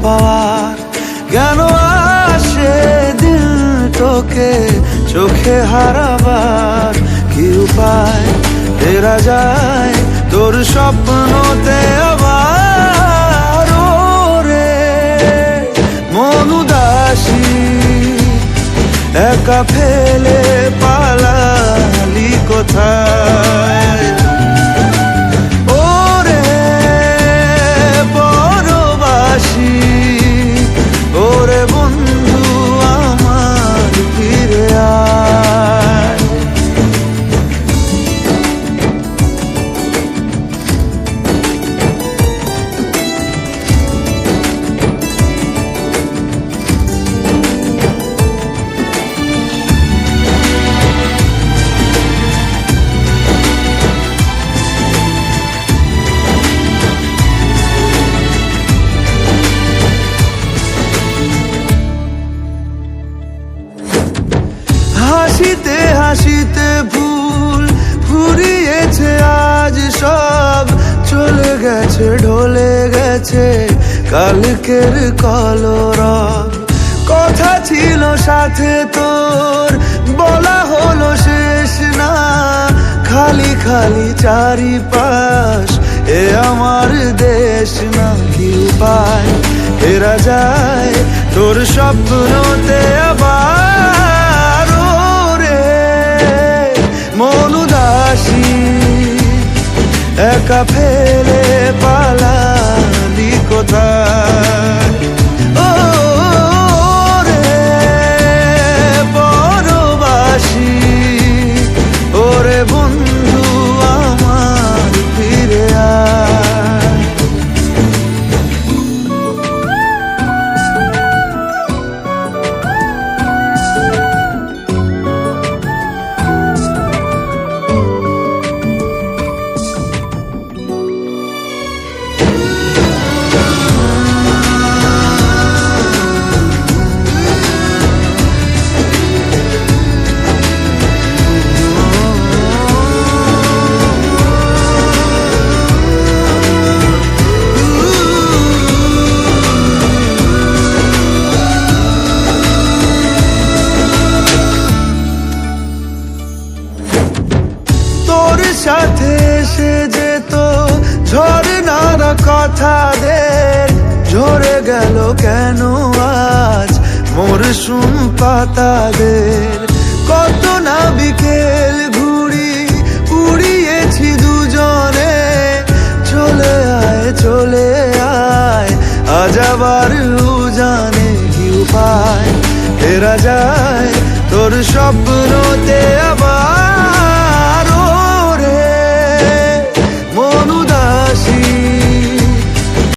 পাওয়ার। কেন আসে দিল তোকে চোখে হারাবার? কি উপায় ফেরা যায় তোর স্বপ্নতে আবার? ওরে মন উদাসী একা ফেলে পালালি কোথায়? ওরে পরবাসী, ওরে বন্ধু আমার ফিরে আয়। হাসিতে হাসিতে ভুল ফুরিয়েছে আজ সব, চলে গেছে ঢলে গেছে কালকের কলরব। কথা ছিল সাথে তোর বলা হলো শেষ না, খালি খালি চারিপাশ এ আমার দেশ না। কি উপায় ফেরা যায় তোর স্বপ্নতে আবার? মন উদাসী একা ফেলে পালালি কোথায়? ও রে পরবাসী, ওরে বন্ধু আমার ফিরে আয়। সাথে এসে যেত ঝরনার কথাদের, ঝরে গেল কেন আজ মরশুম পাতাদের? কত না বিকেল ঘুড়ি উড়িয়েছি দুজনে, চলে আয় চলে আয় আজ আবার উজানে। কি উপায় ফেরা যায় তোর স্বপ্নতে আবার?